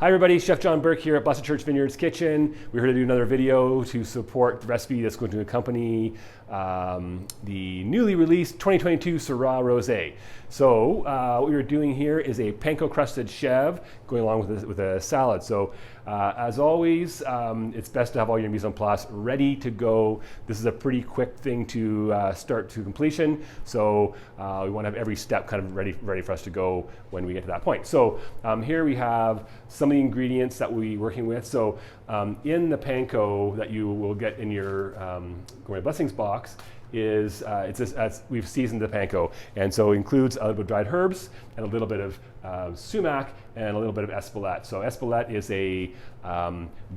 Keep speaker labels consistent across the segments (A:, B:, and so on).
A: Hi everybody, Chef John Burke here at Blasted Church Vineyards Kitchen. We're here to do another video to support the recipe that's going to accompany the newly released 2022 Syrah Rosé. So what we're doing here is a Panko crusted Chèvre going along with a salad. So as always, it's best to have all your mise en place ready to go. This is a pretty quick thing to start to completion. So we want to have every step kind of ready for us to go when we get to that point. So here we have some of the ingredients that we're working with. So in the Panko that you will get in your Gourmet Blessings box is we've seasoned the Panko, and so it includes a little bit of dried herbs and a little bit of sumac and a little bit of espelette. So espelette is a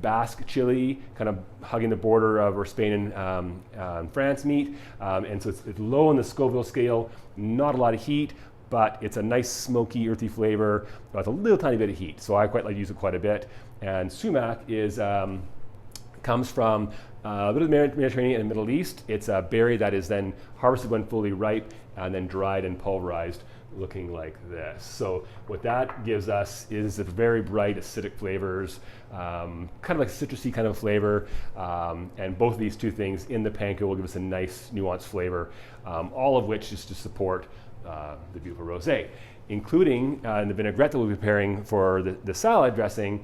A: Basque chili, kind of hugging the border of where Spain and France meet, and so it's low on the Scoville scale, not a lot of heat, but it's a nice smoky, earthy flavor with a little tiny bit of heat. So I quite like to use it quite a bit. And sumac is comes from a bit of the Mediterranean and Middle East. It's a berry that is then harvested when fully ripe and then dried and pulverized, looking like this. So what that gives us is a very bright acidic flavors, kind of like citrusy kind of flavor, and both of these two things in the Panko will give us a nice nuanced flavor, all of which is to support the beautiful rosé, including in the vinaigrette that we'll be preparing for the salad dressing.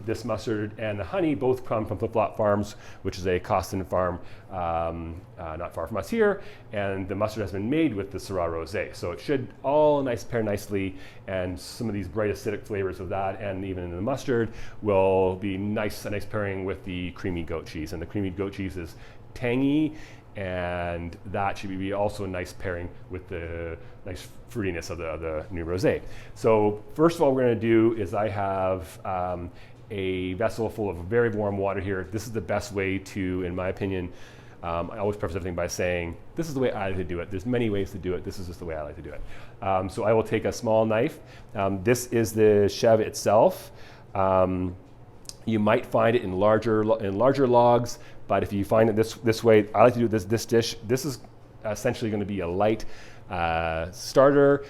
A: This mustard and the honey both come from Flip Flop Farms, which is a Costin farm not far from us here, and the mustard has been made with the Syrah Rosé. So it should all pair nicely, and some of these bright acidic flavors of that and even in the mustard will be a nice pairing with the creamy goat cheese. And the creamy goat cheese is tangy, and that should be also a nice pairing with the nice fruitiness of the new rosé. So first of all, what we're going to do is I have a vessel full of very warm water here. This is the best way to, in my opinion, I always preface everything by saying, this is the way I like to do it. There's many ways to do it. This is just the way I like to do it. So I will take a small knife. This is the Chèvre itself. You might find it in larger logs, but if you find it this way, I like to do this dish. This is essentially going to be a light starter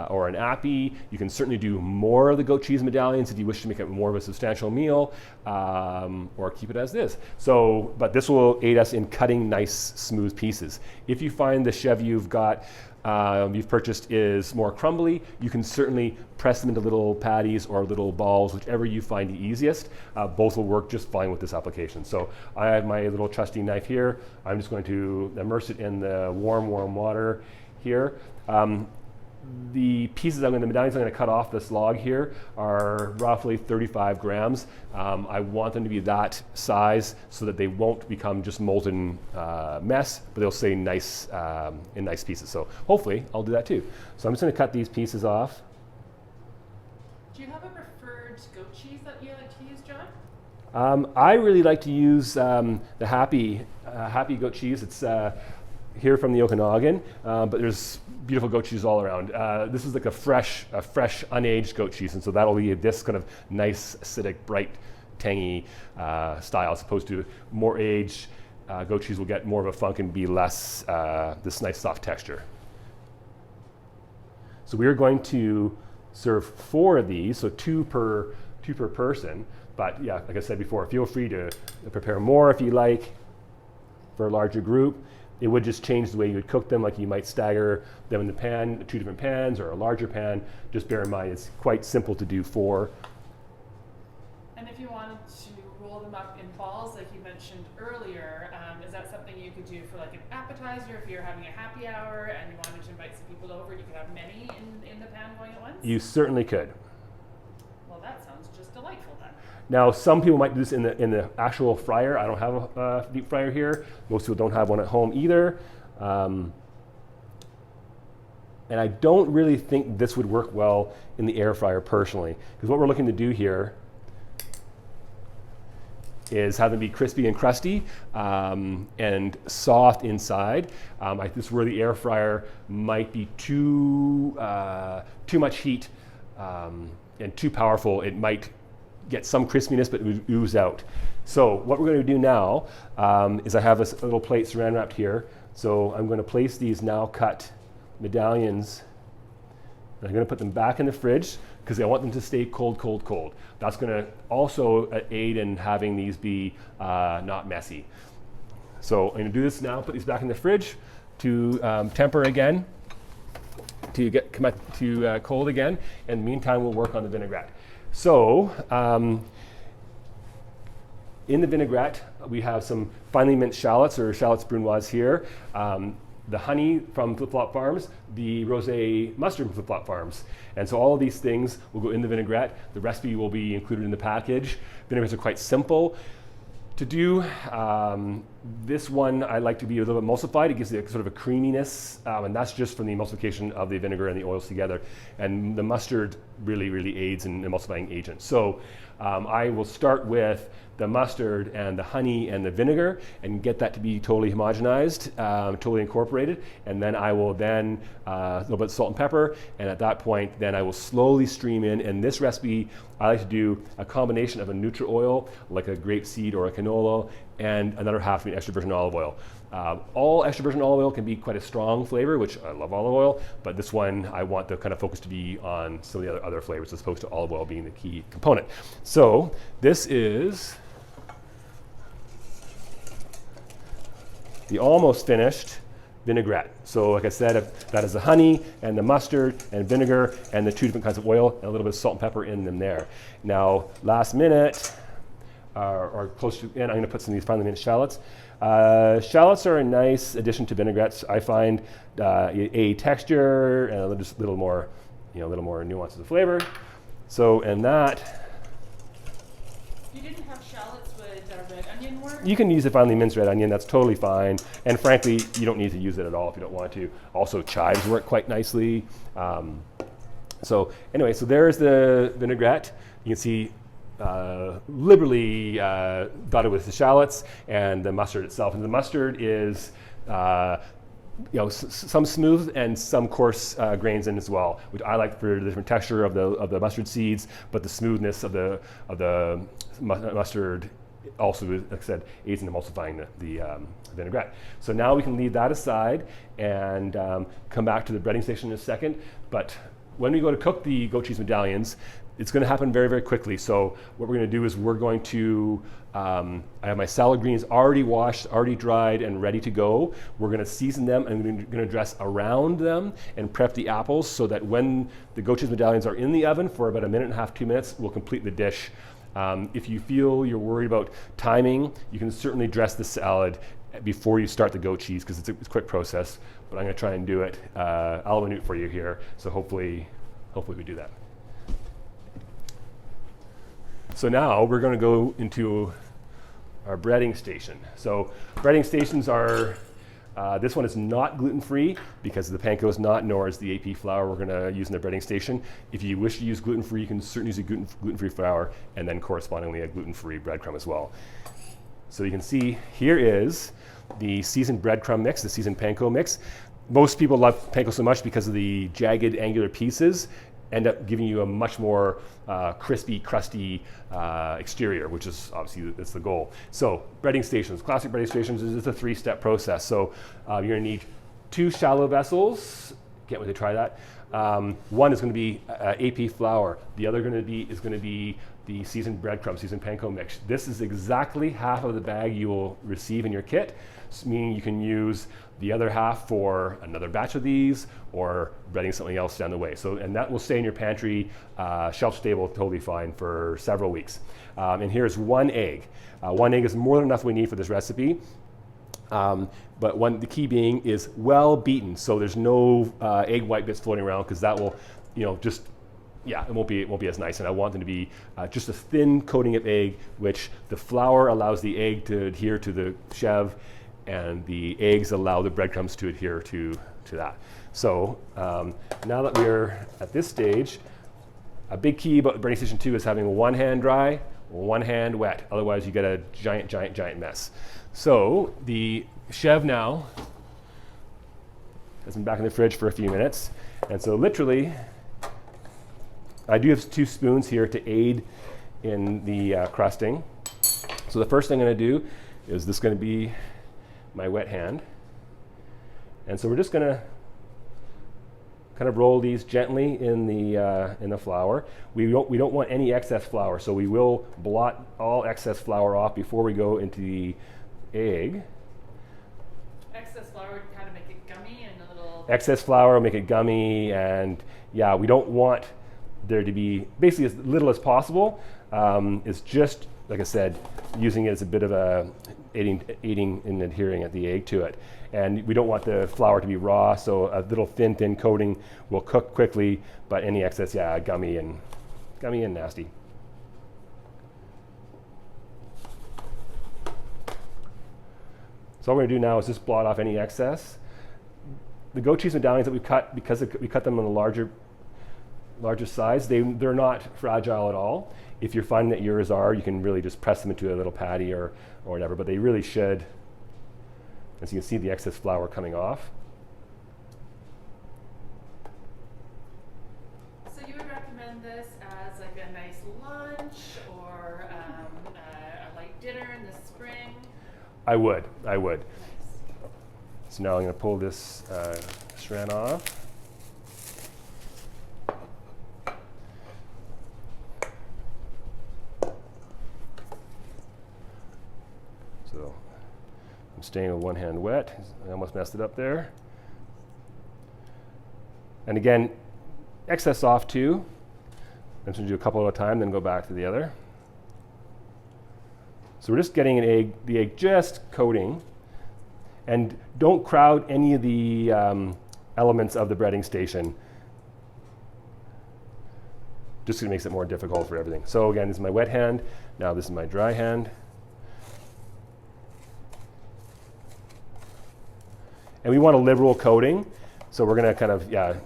A: or an appy. You can certainly do more of the goat cheese medallions if you wish to make it more of a substantial meal, or keep it as this. So, but this will aid us in cutting nice smooth pieces. If you find the Chèvre you've purchased is more crumbly, you can certainly press them into little patties or little balls, whichever you find the easiest. Both will work just fine with this application. So I have my little trusty knife here. I'm just going to immerse it in the warm water here. The pieces the medallions I'm going to cut off this log here are roughly 35 grams. I want them to be that size so that they won't become just molten mess, but they'll stay nice in nice pieces. So hopefully I'll do that too. So I'm just going to cut these pieces off.
B: Do you have a preferred goat cheese that you like to use, John?
A: I really like to use the Happy goat cheese. It's here from the Okanagan, but there's beautiful goat cheese all around. This is like a fresh, unaged goat cheese, and so that'll be this kind of nice, acidic, bright, tangy style, as opposed to more aged goat cheese will get more of a funk and be less this nice soft texture. So we are going to serve 4 of these, so two per person. But yeah, like I said before, feel free to prepare more if you like for a larger group. It would just change the way you would cook them, like you might stagger them in the pan, 2 different pans or a larger pan. Just bear in mind, it's quite simple to do 4.
B: And if you wanted to roll them up in balls, like you mentioned earlier, is that something you could do for like an appetizer if you're having a happy hour and you wanted to invite some people over? You could have many in the pan going at once?
A: You certainly could.
B: Well, that sounds just delightful then.
A: Now, some people might do this in the actual fryer. I don't have a deep fryer here. Most people don't have one at home either. And I don't really think this would work well in the air fryer personally, because what we're looking to do here is have them be crispy and crusty and soft inside. This is where the air fryer might be too much heat and too powerful. It might get some crispiness, but it would ooze out. So what we're going to do now is I have a little plate saran wrapped here. So I'm going to place these now cut medallions And I'm going to put them back in the fridge because I want them to stay cold, cold, cold. That's going to also aid in having these be not messy. So I'm going to do this now, put these back in the fridge to temper again, to come back to cold again. And meantime, we'll work on the vinaigrette. So in the vinaigrette, we have some finely minced shallots or shallots brunoise here. The honey from Flip Flop Farms, the rosé mustard from Flip Flop Farms. And so all of these things will go in the vinaigrette. The recipe will be included in the package. Vinaigrettes are quite simple to do. This one I like to be a little bit emulsified. It gives it sort of a creaminess, and that's just from the emulsification of the vinegar and the oils together. And the mustard really, really aids in emulsifying agent. So I will start with the mustard and the honey and the vinegar and get that to be totally homogenized, totally incorporated. And then I will then a little bit of salt and pepper. And at that point, then I will slowly stream in. And this recipe, I like to do a combination of a neutral oil, like a grapeseed or a canola, and another half of an extra virgin olive oil. All extra virgin olive oil can be quite a strong flavor, which I love olive oil, but this one I want the kind of focus to be on some of the other flavors as opposed to olive oil being the key component. So this is the almost finished vinaigrette. So like I said, that is the honey and the mustard and vinegar and the two different kinds of oil and a little bit of salt and pepper in them there. Now, last minute, or close to, and I'm gonna put some of these finely minced shallots. Shallots are a nice addition to vinaigrettes. I find a texture and a little more, a little more nuances of flavor. So, and that.
B: You didn't have shallots with red onion work?
A: You can use a finely minced red onion, that's totally fine. And frankly, you don't need to use it at all if you don't want to. Also, chives work quite nicely. So anyway, so there's the vinaigrette. You can see liberally dotted with the shallots and the mustard itself. And the mustard is some smooth and some coarse grains in as well, which I like for the different texture of the mustard seeds, but the smoothness of the mustard also, like I said, aids in emulsifying the vinaigrette. So now we can leave that aside and come back to the breading station in a second. But when we go to cook the goat cheese medallions, it's going to happen very, very quickly. So what we're going to do is we're going to, I have my salad greens already washed, already dried, and ready to go. We're going to season them and we're going to dress around them and prep the apples so that when the goat cheese medallions are in the oven for about 1.5 minutes, 2 minutes, we'll complete the dish. If you feel you're worried about timing, you can certainly dress the salad before you start the goat cheese because it's a quick process, but I'm going to try and do it a la minute for you here. So hopefully we do that. So now we're going to go into our breading station. So breading stations are, this one is not gluten-free because the panko is not, nor is the AP flour we're going to use in the breading station. If you wish to use gluten-free, you can certainly use a gluten-free flour and then correspondingly a gluten-free breadcrumb as well. So you can see here is the seasoned breadcrumb mix, the seasoned panko mix. Most people love panko so much because of the jagged, angular pieces end up giving you a much more crispy, crusty exterior, which is obviously that's the goal. So breading stations, classic breading stations is a 3-step process. So you're going to need 2 shallow vessels. Can't wait to try that. One is going to be AP flour. The other is going to be the seasoned breadcrumb, seasoned panko mix. This is exactly half of the bag you will receive in your kit, meaning you can use the other half for another batch of these or breading something else down the way. So, and that will stay in your pantry, shelf stable, totally fine for several weeks. And here's 1 egg. 1 egg is more than enough we need for this recipe. But the key being is well beaten, so there's no egg white bits floating around because that will, it won't be as nice. And I want them to be just a thin coating of egg, which the flour allows the egg to adhere to the chèvre, and the eggs allow the breadcrumbs to adhere to that. So now that we're at this stage, a big key about breading station 2 is having 1 hand dry, 1 hand wet. Otherwise, you get a giant mess. So the chèvre now has been back in the fridge for a few minutes. And so literally, I do have 2 spoons here to aid in the crusting. So the first thing I'm going to do is this is going to be my wet hand. And so we're just going to kind of roll these gently in the flour. We don't want any excess flour, so we will blot all excess flour off before we go into the egg.
B: Excess flour would kind of make it gummy and a little...
A: Excess flour will make it gummy, and yeah, we don't want there to be basically as little as possible. It's just, like I said, using it as a bit of a aiding and adhering at the egg to it. And we don't want the flour to be raw, so a little thin coating will cook quickly, but any excess, yeah, gummy and nasty. So all we're gonna do now is just blot off any excess. The goat cheese medallions that we cut, because we cut them on a larger size, they're not fragile at all. If you're finding that yours are, you can really just press them into a little patty or whatever, but they really should. As you can see, the excess flour coming off.
B: So you would recommend this as like a nice lunch or a light dinner in the spring?
A: I would.
B: Nice.
A: So now I'm going to pull this strand off. So I'm staying with one hand wet. I almost messed it up there. And again, excess off too. I'm just going to do a couple at a time, then go back to the other. So we're just getting the egg just coating. And don't crowd any of the elements of the breading station. Just because it makes it more difficult for everything. So again, this is my wet hand. Now this is my dry hand. And we want a liberal coating. So we're going to kind of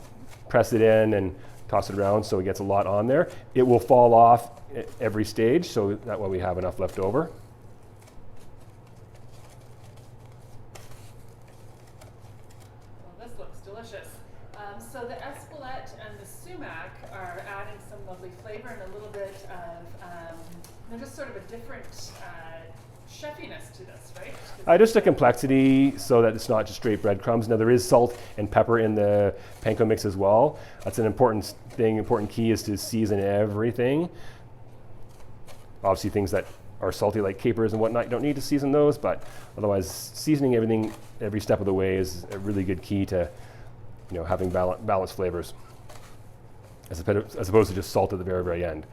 A: press it in and toss it around so it gets a lot on there. It will fall off at every stage, so that way we have enough left over.
B: So the Espelette and the sumac are adding some lovely flavor and a little bit of, they're just sort of a different chefiness to this, right?
A: Just a complexity so that it's not just straight breadcrumbs. Now there is salt and pepper in the panko mix as well. That's an important thing, important key is to season everything. Obviously things that are salty like capers and whatnot, you don't need to season those, but otherwise seasoning everything every step of the way is a really good key to having balanced flavors, as opposed to just salt at the very, very end.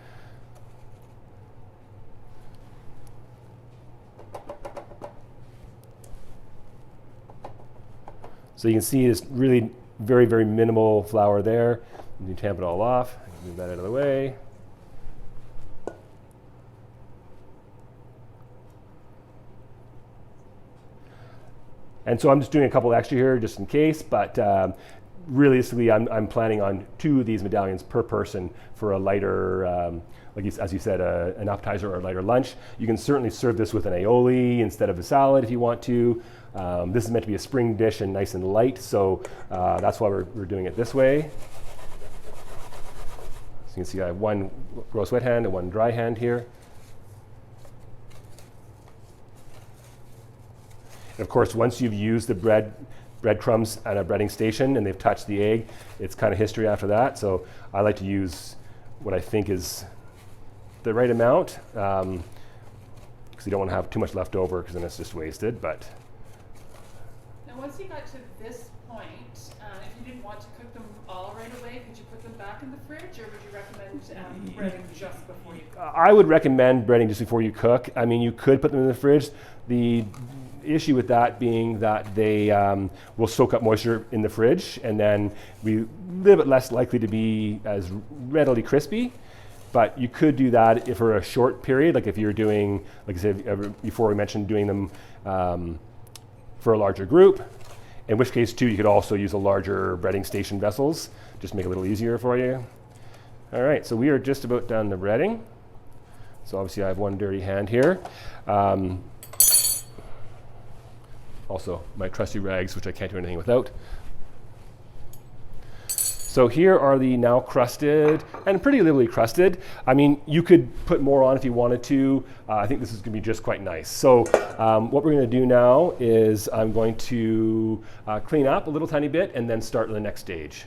A: So you can see it's really very, very minimal flour there. You can tamp it all off. Move that out of the way. And so I'm just doing a couple extra here just in case, but realistically, I'm planning on 2 of these medallions per person for a lighter, as you said, an appetizer or a lighter lunch. You can certainly serve this with an aioli instead of a salad if you want to. This is meant to be a spring dish and nice and light, so that's why we're doing it this way. So you can see I have one gross wet hand and one dry hand here. And of course, once you've used the breadcrumbs at a breading station and they've touched the egg, it's kind of history after that. So I like to use what I think is the right amount, because you don't want to have too much left over because then it's just wasted. But
B: now once you got to this point, if you didn't want to cook them all right away, could you put them back in the fridge, or would you recommend breading just before you cook?
A: I would recommend breading just before you cook. I mean, you could put them in the fridge. The issue with that being that they will soak up moisture in the fridge, and then we a little bit less likely to be as readily crispy. But you could do that if for a short period, like if you're doing, like I said before, we mentioned doing them for a larger group. In which case, too, you could also use a larger breading station vessels, just to make it a little easier for you. All right, so we are just about done the breading. So obviously, I have one dirty hand here. Also, my trusty rags, which I can't do anything without. So here are the now crusted, and pretty liberally crusted. I mean, you could put more on if you wanted to. I think this is going to be just quite nice. So what we're going to do now is I'm going to clean up a little tiny bit and then start the next stage.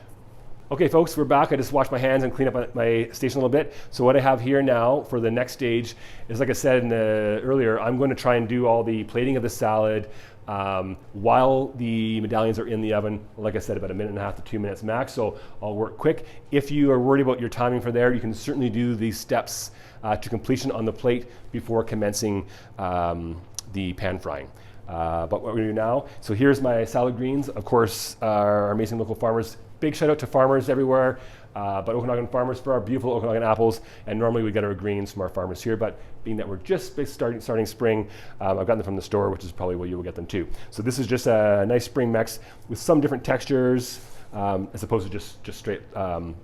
A: Okay, folks, we're back. I just washed my hands and cleaned up my station a little bit. So what I have here now for the next stage is, like I said earlier, I'm going to try and do all the plating of the salad while the medallions are in the oven. Like I said, about 1.5 to 2 minutes max. So I'll work quick. If you are worried about your timing for there, you can certainly do these steps to completion on the plate before commencing the pan frying. But what we're going to do now, so here's my salad greens. Of course, our amazing local farmers. Big shout out to farmers everywhere, but Okanagan farmers for our beautiful Okanagan apples. And normally we get our greens from our farmers here, but being that we're just starting spring, I've gotten them from the store, which is probably where you will get them too. So this is just a nice spring mix with some different textures, as opposed to just straight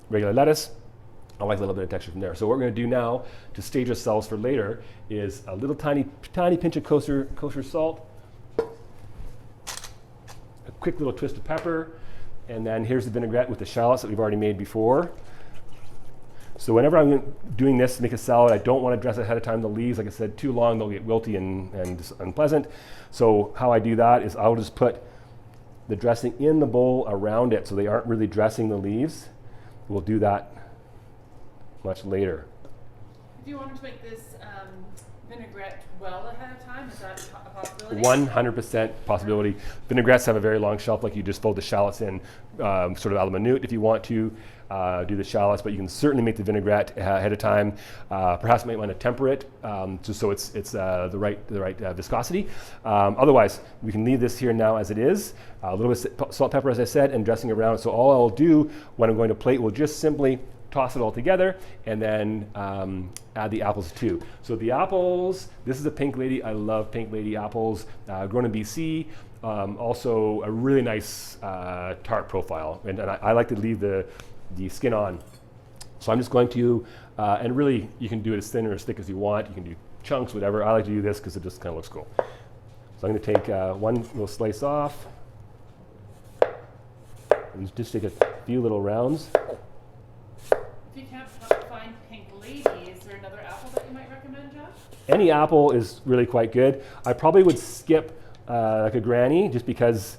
A: regular lettuce. I like a little bit of texture from there. So what we're going to do now to stage ourselves for later is a little tiny pinch of kosher salt, a quick little twist of pepper. And then here's the vinaigrette with the shallots that we've already made before. So whenever I'm doing this to make a salad, I don't want to dress ahead of time the leaves. Like I said, too long, they'll get wilty and unpleasant. So how I do that is I'll just put the dressing in the bowl around it so they aren't really dressing the leaves. We'll do that much later.
B: If you wanted to make this vinaigrette well ahead of time, is that a possibility?
A: 100% possibility. Vinaigrettes have a very long shelf, like you just fold the shallots in sort of a la minute if you want to do the shallots, but you can certainly make the vinaigrette ahead of time. Perhaps you might want to temper it just so it's the right viscosity. Otherwise, we can leave this here now as it is. A little bit of salt, pepper, as I said, and dressing around. So all I'll do when I'm going to plate will just simply toss it all together and then add the apples too. So the apples, this is a Pink Lady. I love Pink Lady apples, grown in BC. Also a really nice tart profile, and I like to leave the skin on. So I'm just going to, and really you can do it as thin or as thick as you want. You can do chunks, whatever. I like to do this because it just kind of looks cool. So I'm going to take one little slice off and just take a few little rounds.
B: If you can't find Pink Lady, is there another apple that you might recommend, Josh?
A: Any apple is really quite good. I probably would skip like a Granny, just because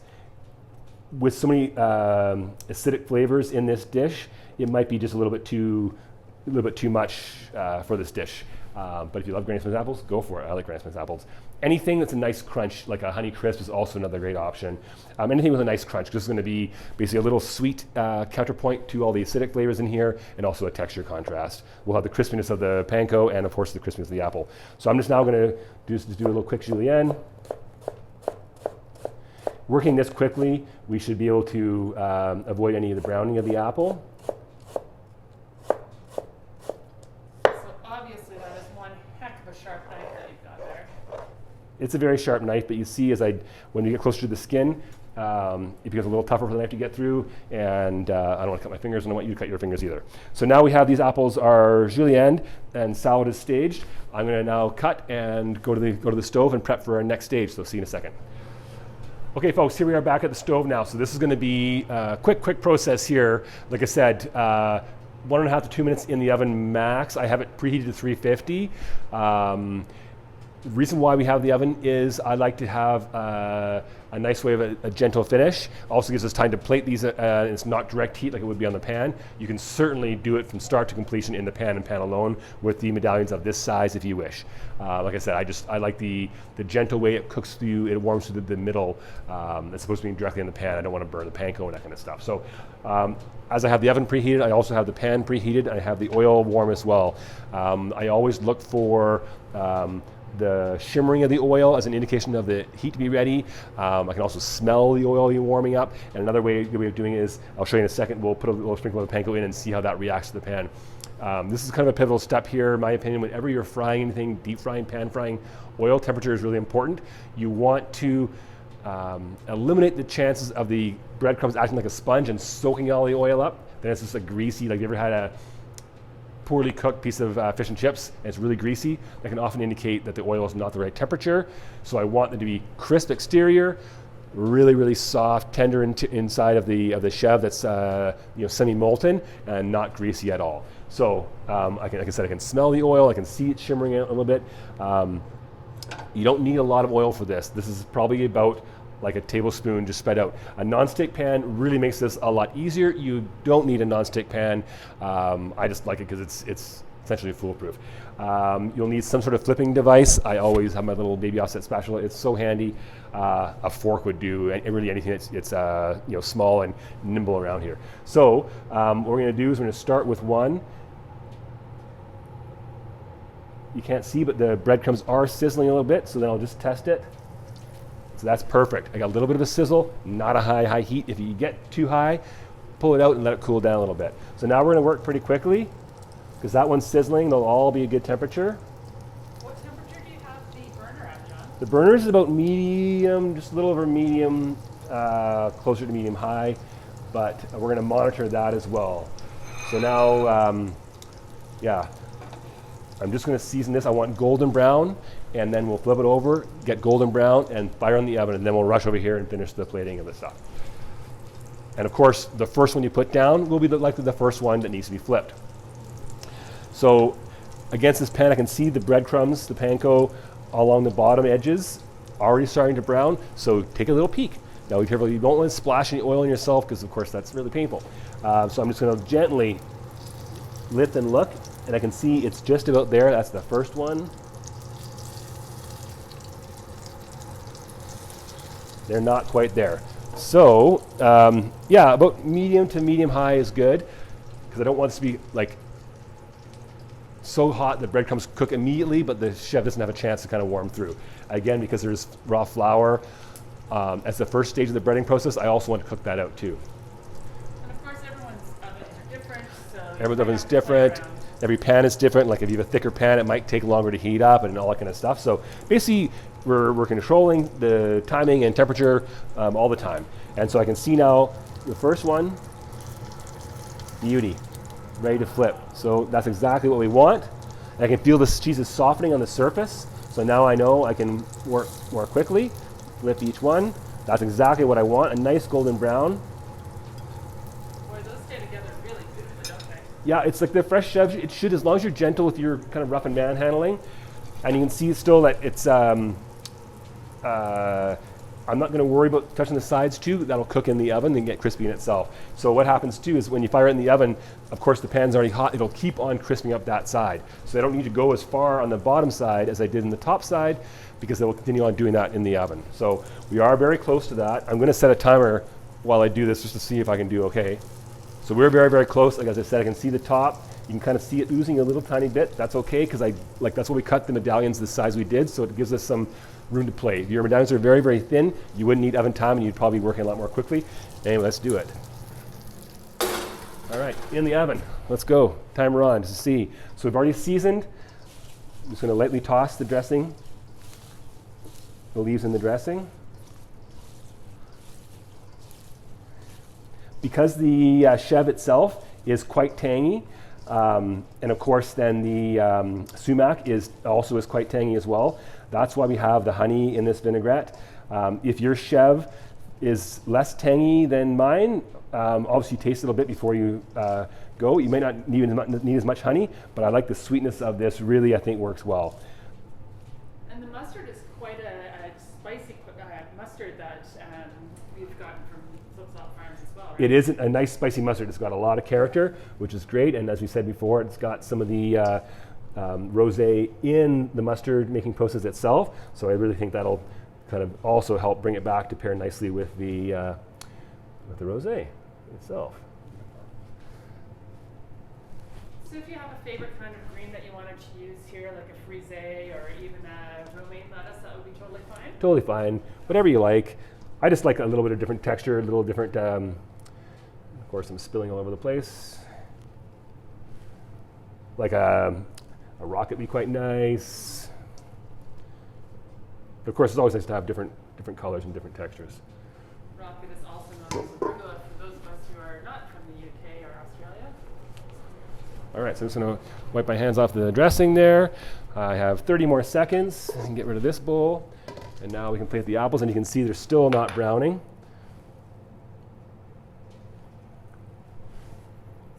A: with so many acidic flavors in this dish, it might be just a little bit too much for this dish. But if you love Granny Smith's apples, go for it. I like Granny Smith's apples. Anything that's a nice crunch, like a Honey Crisp, is also another great option. Anything with a nice crunch, because it's going to be basically a little sweet counterpoint to all the acidic flavors in here, and also a texture contrast. We'll have the crispiness of the Panko, and of course the crispiness of the apple. So I'm just now going to just do a little quick julienne. Working this quickly, we should be able to avoid any of the browning of the apple. It's a very sharp knife, but you see when you get closer to the skin, it becomes a little tougher for the knife to get through, and I don't want to cut my fingers, and I don't want you to cut your fingers either. So now we have these apples are julienne and salad is staged. I'm going to now cut and go to the stove and prep for our next stage, so see you in a second. Okay, folks, here we are back at the stove now. So this is going to be a quick process here. Like I said, 1.5 to 2 minutes in the oven max. I have it preheated to 350. The reason why we have the oven is I like to have a nice way of a gentle finish. Also gives us time to plate these. It's not direct heat like it would be on the pan. You can certainly do it from start to completion in the pan and pan alone with the medallions of this size if you wish. Like I said, I like the gentle way it cooks through. It warms through the middle. It's supposed to be directly in the pan. I don't want to burn the panko and that kind of stuff. So as I have the oven preheated, I also have the pan preheated. I have the oil warm as well. I always look for the shimmering of the oil as an indication of the heat to be ready. I can also smell the oil warming up. And another way of doing it is, I'll show you in a second, we'll put a little sprinkle of panko in and see how that reacts to the pan. This is kind of a pivotal step here, in my opinion. Whenever you're frying anything, deep frying, pan frying, oil temperature is really important. You want to eliminate the chances of the breadcrumbs acting like a sponge and soaking all the oil up. Then it's just a greasy, like you ever had a poorly cooked piece of fish and chips and it's really greasy, that can often indicate that the oil is not the right temperature. So I want them to be crisp exterior, really soft, tender inside of the chèvre that's semi-molten and not greasy at all. So like I said, I can smell the oil, I can see it shimmering out a little bit. You don't need a lot of oil for this. This is probably about like a tablespoon just spread out. A non-stick pan really makes this a lot easier. You don't need a non-stick pan. I just like it because it's essentially foolproof. You'll need some sort of flipping device. I always have my little baby offset spatula. It's so handy. A fork would do, and really anything that's small and nimble around here. So what we're going to do is we're going to start with one. You can't see, but the breadcrumbs are sizzling a little bit, so then I'll just test it. So that's perfect. I got a little bit of a sizzle, not a high heat. If you get too high, pull it out and let it cool down a little bit. So now we're going to work pretty quickly because that one's sizzling. They'll all be a good temperature.
B: What temperature do you have the burner at, John?
A: The burner is about medium, just a little over medium, closer to medium high, but we're going to monitor that as well. So now, I'm just going to season this. I want golden brown, and then we'll flip it over, get golden brown, and fire on the oven, and then we'll rush over here and finish the plating of the stuff. And of course, the first one you put down will be likely the first one that needs to be flipped. So against this pan, I can see the breadcrumbs, the panko, along the bottom edges, already starting to brown, so take a little peek. Now be careful, you don't want to splash any oil on yourself, because of course that's really painful. So I'm just going to gently lift and look, and I can see it's just about there. That's the first one. They're not quite there. So about medium to medium high is good, because I don't want this to be like so hot the breadcrumbs cook immediately, but the chèvre doesn't have a chance to kind of warm through. Again, because there's raw flour as the first stage of the breading process, I also want to cook that out too.
B: And of course, everyone's ovens are different. So
A: everyone's oven's different. Every pan is different. Like if you have a thicker pan, it might take longer to heat up and all that kind of stuff. So basically, we're controlling the timing and temperature all the time. And so I can see now the first one, beauty, ready to flip. So that's exactly what we want. And I can feel this cheese is softening on the surface. So now I know I can work more quickly, flip each one. That's exactly what I want, a nice golden brown.
B: Boy, those stay together really good, don't they?
A: Yeah, it's like the fresh chèvre. It should, as long as you're gentle with your kind of rough and manhandling, and you can see still that it's. I'm not going to worry about touching the sides too. That'll cook in the oven and get crispy in itself. So what happens too is when you fire it in the oven, of course the pan's already hot. It'll keep on crisping up that side. So I don't need to go as far on the bottom side as I did in the top side, because they will continue on doing that in the oven. So we are very close to that. I'm going to set a timer while I do this just to see if I can do okay. So we're very, very close. Like as I said, I can see the top. You can kind of see it oozing a little tiny bit. That's okay, because that's what we cut the medallions the size we did, so it gives us some room to play. If your medallions are very, very thin, you wouldn't need oven time, and you'd probably be working a lot more quickly. Anyway, let's do it. All right, in the oven. Let's go. Timer on to see. So we've already seasoned. I'm just going to lightly toss the dressing, the leaves in the dressing. Because the chèvre itself is quite tangy, and of course then the sumac is quite tangy as well. That's why we have the honey in this vinaigrette. If your chèvre is less tangy than mine, obviously taste it a little bit before you go. You may not need as much honey, but I like the sweetness of this. Really, I think works well.
B: And the mustard is quite a spicy mustard that we've gotten from Flip-Flop Farms as well, right?
A: It is a nice spicy mustard. It's got a lot of character, which is great. And as we said before, it's got some of the rosé in the mustard making process itself. So I really think that'll kind of also help bring it back to pair nicely with the rosé itself.
B: So if you have a favorite kind of green that you wanted to use here, like a frisée or even a romaine lettuce, that would be totally fine?
A: Totally fine. Whatever you like. I just like a little bit of different texture, a little different, of course I'm spilling all over the place. Like a rocket would be quite nice. But of course it's always nice to have different colors and different textures.
B: Rocket is also known as arugula for those of us who are not from the UK or Australia.
A: All right, so I'm just going to wipe my hands off the dressing there. I have 30 more seconds and get rid of this bowl. And now we can plate the apples, and you can see they're still not browning.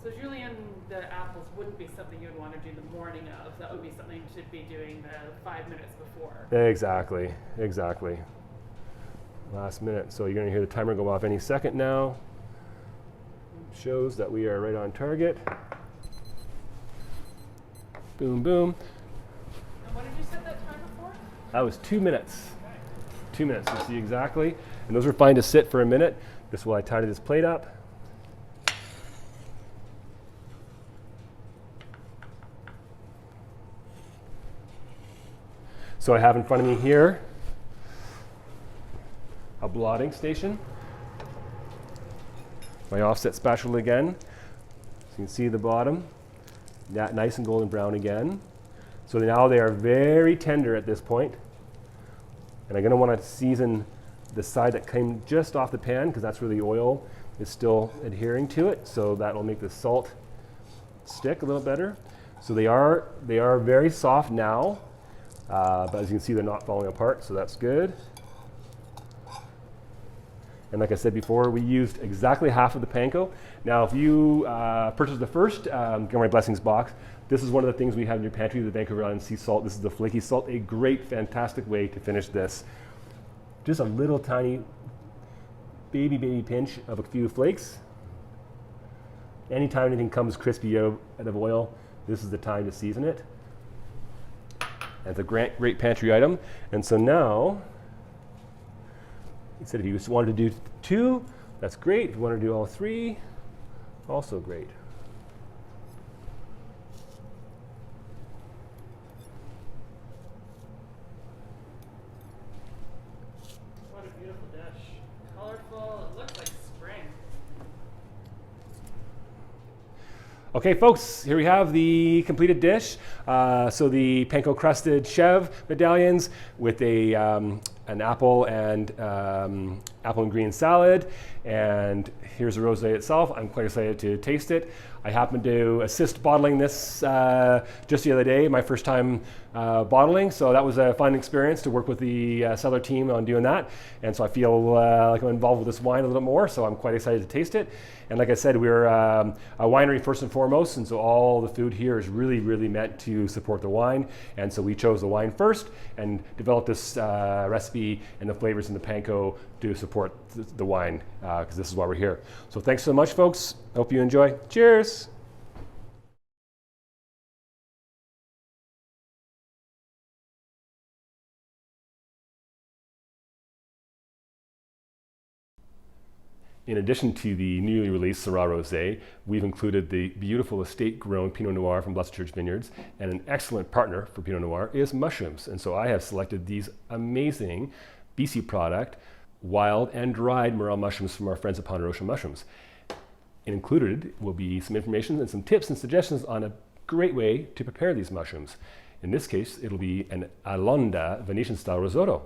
B: So julienne, the apples wouldn't be something you would want to do the morning of. That would be something you should be doing the 5 minutes before.
A: Exactly. Last minute. So you're going to hear the timer go off any second now. Shows that we are right on target. Boom, boom.
B: And what did you set that timer for?
A: That was 2 minutes.
B: Okay.
A: 2 minutes, you see exactly. And those are fine to sit for a minute. Just while I tidy this plate up. So I have in front of me here a blotting station. My offset spatula again. So you can see the bottom, that nice and golden brown again. So now they are very tender at this point. And I'm going to want to season the side that came just off the pan because that's where the oil is still adhering to it. So that will make the salt stick a little better. So they are very soft now, but as you can see, they're not falling apart, so that's good. And like I said before, we used exactly half of the panko. Now, if you purchase the first Gourmet Blessings box, this is one of the things we have in your pantry, the Vancouver Island sea salt. This is the flaky salt, a great, fantastic way to finish this. Just a little tiny baby pinch of a few flakes. Anytime anything comes crispy out of oil, this is the time to season it. And it's a great pantry item. And so now, he said if you just wanted to do 2, that's great. If you want to do all 3, also great.
B: What a beautiful dish. Colorful, it looks like spring.
A: Okay, folks, here we have the completed dish. So the Panko Crusted Chèvre medallions with an apple and green salad. And here's the rosé itself. I'm quite excited to taste it. I happened to assist bottling this just the other day, my first time bottling. So that was a fun experience to work with the cellar team on doing that. And so I feel like I'm involved with this wine a little more. So I'm quite excited to taste it. And like I said, we're a winery first and foremost. And so all the food here is really, really meant to support the wine. And so we chose the wine first and developed this recipe and the flavors in the panko to support the wine, because this is why we're here. So thanks so much, folks. Hope you enjoy. Cheers. In addition to the newly released Syrah Rosé, we've included the beautiful estate-grown Pinot Noir from Blasted Church Vineyards, and an excellent partner for Pinot Noir is mushrooms. And so I have selected these amazing BC product, wild and dried morel mushrooms from our friends at Ponderosa Mushrooms. And included will be some information and some tips and suggestions on a great way to prepare these mushrooms. In this case, it'll be an Alonda Venetian-style risotto.